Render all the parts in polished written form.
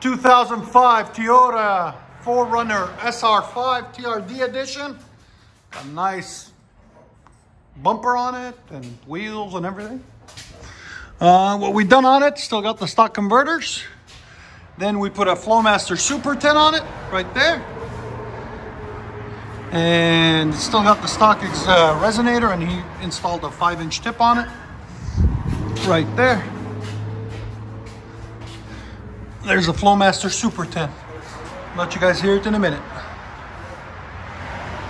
2005 Toyota 4Runner SR5 TRD edition. A nice bumper on it and wheels and everything. What we done on it, still got the stock converters. Then we put a Flowmaster Super 10 on it right there. And still got the stock resonator, and he installed a 5-inch tip on it right there. There's a Flowmaster Super 10. Let you guys hear it in a minute.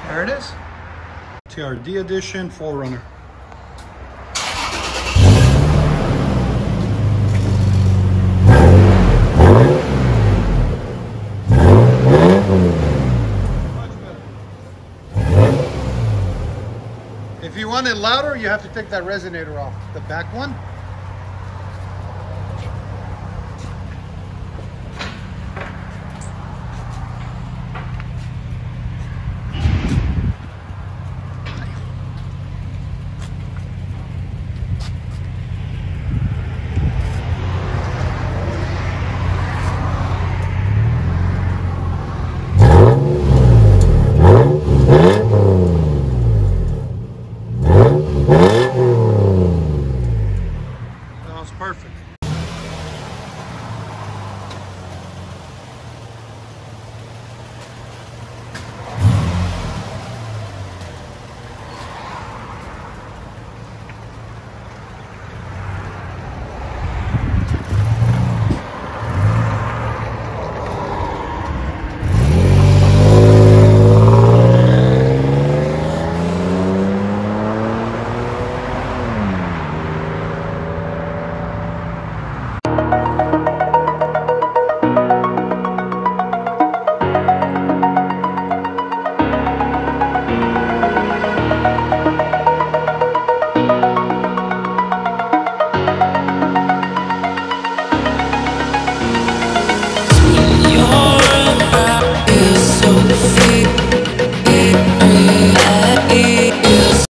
There it is. TRD edition 4Runner. If you want it louder, you have to take that resonator off, the back one. Yeah.